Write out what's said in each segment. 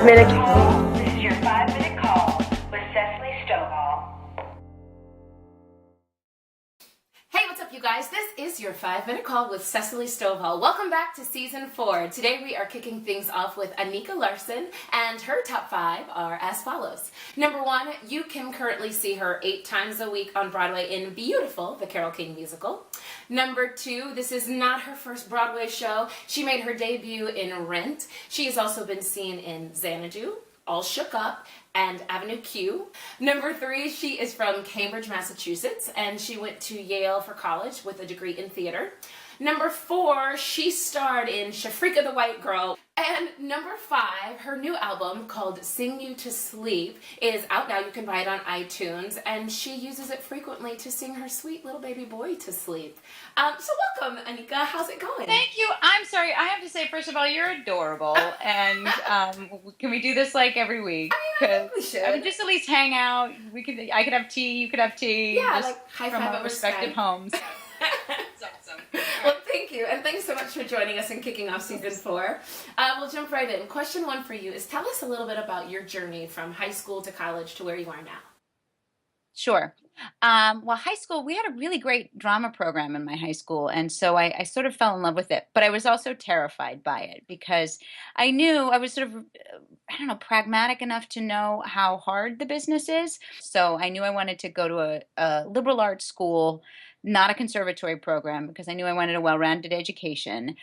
5-minute call. This is your 5-minute call with Cessalee Stovall. Hey, what's up, you guys? This is your 5-minute call with Cessalee Stovall. Welcome back to season 4. Today we are kicking things off with Anika Larsen, and her top 5 are as follows. Number 1, you can currently see her 8 times a week on Broadway in Beautiful, the Carole King Musical. Number 2, this is not her first Broadway show. She made her debut in Rent. She has also been seen in Xanadu, All Shook Up, and Avenue Q. Number 3, she is from Cambridge, Massachusetts, and she went to Yale for college with a degree in theater. Number 4, she starred in Shafrika the White Girl. And number 5, her new album called Sing You to Sleep is out now. You can buy it on iTunes, and she uses it frequently to sing her sweet little baby boy to sleep. So welcome, Anika. How's it going? Thank you. I'm sorry. I have to say, first of all, you're adorable. And can we do this like every week? I think we should. I mean, just at least hang out. I could have tea. You could have tea. Yeah, just like high from five our over respective Skype. homes. It's awesome. Well, thank you, and thanks so much for joining us and kicking off season 4. We'll jump right in. Question 1 for you is, tell us a little bit about your journey from high school to college to where you are now. Sure. Well, high school, we had a really great drama program in my high school, and so I sort of fell in love with it. But I was also terrified by it because I knew I was sort of, pragmatic enough to know how hard the business is. So I knew I wanted to go to a liberal arts school, not a conservatory program, because I knew I wanted a well-rounded education,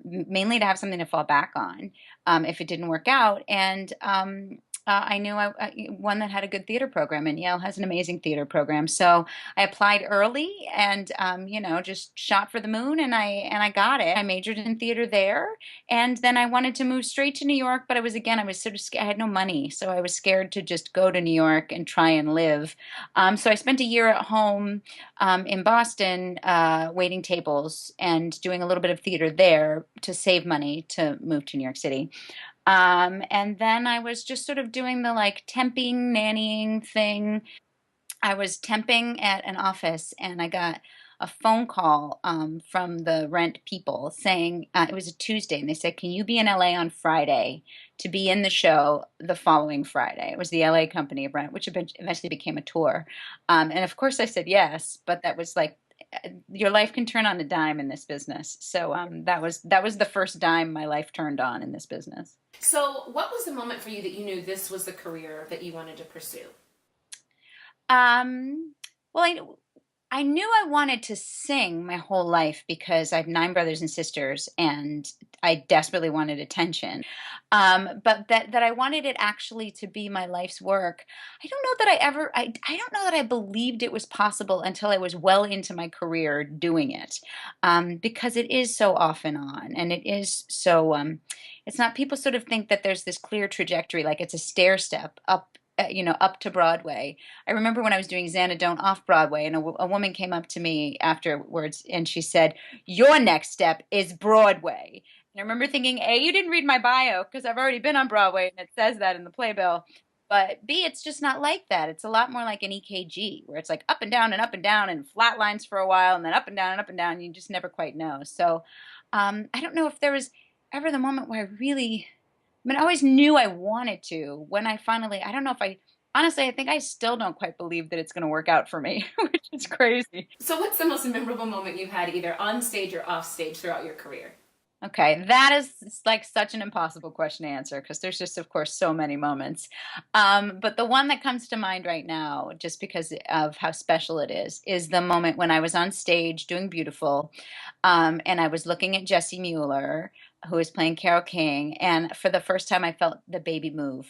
mainly to have something to fall back on if it didn't work out. And I knew one that had a good theater program, and Yale has an amazing theater program. So I applied early and, just shot for the moon, and I got it. I majored in theater there, and then I wanted to move straight to New York, but I was sort of scared. I had no money, so I was scared to just go to New York and try and live. So I spent a year at home in Boston waiting tables and doing a little bit of theater there to save money to move to New York City. And then I was just sort of doing the temping, nannying thing. I was temping at an office, and I got a phone call from the Rent people saying it was a Tuesday, and they said, "Can you be in LA on Friday to be in the show the following Friday?" It was the LA company of Rent, which eventually became a tour. And of course I said yes, but that was your life can turn on a dime in this business. So that was the first dime my life turned on in this business. So what was the moment for you that you knew this was the career that you wanted to pursue? Well, I knew I wanted to sing my whole life because I have 9 brothers and sisters, and I desperately wanted attention. But that I wanted it actually to be my life's work, I don't know that I don't know that I believed it was possible until I was well into my career doing it, because it is so off and on, and it is so, it's not, people sort of think that there's this clear trajectory, like it's a stair step up, up to Broadway. I remember when I was doing Xanadu off Broadway, and a woman came up to me afterwards, and she said, "Your next step is Broadway." And I remember thinking, A, you didn't read my bio, because I've already been on Broadway, and it says that in the playbill. But B, it's just not like that. It's a lot more like an EKG, where it's like up and down and flat lines for a while, and then up and down and up and down, and you just never quite know. So I don't know if there was ever the moment where I always knew I wanted to. When I finally, I don't know if honestly, I think I still don't quite believe that it's going to work out for me, which is crazy. So what's the most memorable moment you've had either on stage or off stage throughout your career? Okay, that is such an impossible question to answer because there's just, of course, so many moments. But the one that comes to mind right now, just because of how special it is the moment when I was on stage doing Beautiful, and I was looking at Jessie Mueller, who was playing Carole King, and for the first time I felt the baby move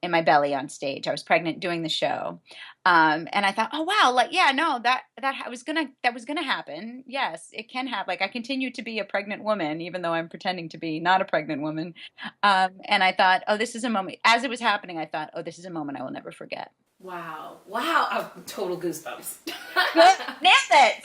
in my belly on stage. I was pregnant doing the show. And I thought, oh wow, that was gonna happen. Yes, it can happen. I continue to be a pregnant woman, even though I'm pretending to be not a pregnant woman. And I thought, oh, this is a moment. As it was happening, I thought, oh, this is a moment I will never forget. Wow. Oh, total goosebumps. Nailed it.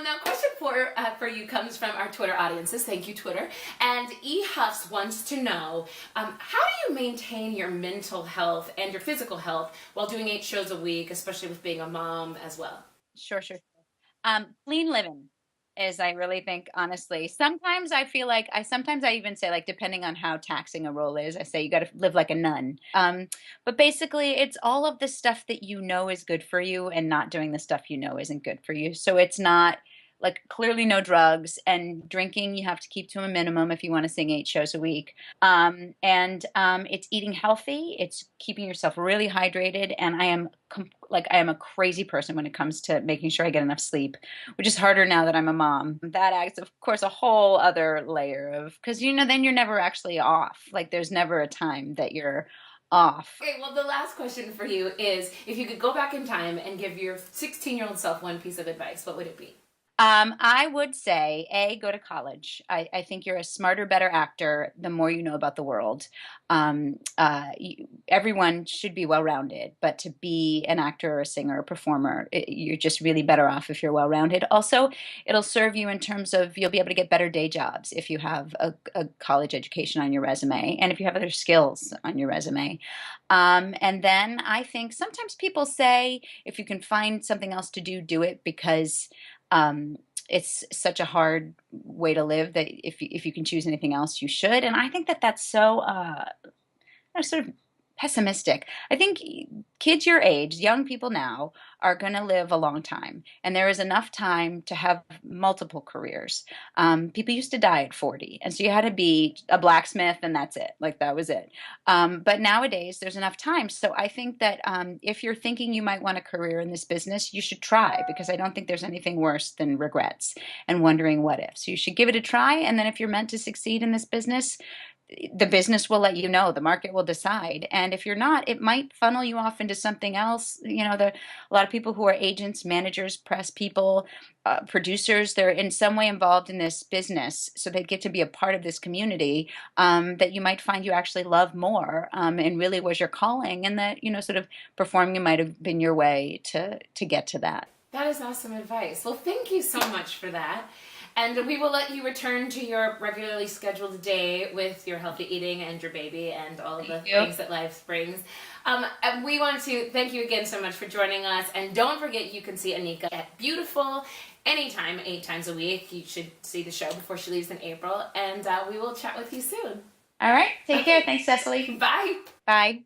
Now, question 4 for you comes from our Twitter audiences. Thank you, Twitter. And E. Huffs wants to know, how do you maintain your mental health and your physical health while doing 8 shows a week, especially with being a mom as well? Sure. Clean living. is I really think, honestly, sometimes I feel like sometimes I even say, like, depending on how taxing a role is, I say you got to live like a nun. But basically, it's all of the stuff that you know is good for you and not doing the stuff you know isn't good for you. So it's not like clearly no drugs and drinking. You have to keep to a minimum if you want to sing 8 shows a week. And it's eating healthy. It's keeping yourself really hydrated. And I am a crazy person when it comes to making sure I get enough sleep, which is harder now that I'm a mom. That adds, of course, a whole other layer of, because then you're never actually off. Like there's never a time that you're off. Okay, well, the last question for you is if you could go back in time and give your 16-year-old self one piece of advice, what would it be? I would say, go to college. I think you're a smarter, better actor the more you know about the world. Everyone should be well-rounded, but to be an actor or a singer or a performer, you're just really better off if you're well-rounded. Also, it'll serve you in terms of you'll be able to get better day jobs if you have a college education on your resume and if you have other skills on your resume. And then I think sometimes people say if you can find something else to do, do it because um, it's such a hard way to live that if you can choose anything else, you should. And I think that that's so sort of pessimistic. I think kids your age, young people now, are going to live a long time, and there is enough time to have multiple careers. People used to die at 40, and so you had to be a blacksmith, and that's it. Like that was it. But nowadays, there's enough time. So I think that if you're thinking you might want a career in this business, you should try because I don't think there's anything worse than regrets and wondering what if. So you should give it a try, and then if you're meant to succeed in this business, the business will let you know, the market will decide. And if you're not, it might funnel you off into something else. A lot of people who are agents, managers, press people, producers, they're in some way involved in this business, so they get to be a part of this community that you might find you actually love more, and really was your calling, and that sort of performing might have been your way to get to that. That is awesome advice. Well, thank you so much for that. And we will let you return to your regularly scheduled day with your healthy eating and your baby and all of the things that life brings. And we want to thank you again so much for joining us. And don't forget, you can see Anika at Beautiful anytime, 8 times a week. You should see the show before she leaves in April. And we will chat with you soon. All right. Take care. Thanks, Cessalee. Bye. Bye.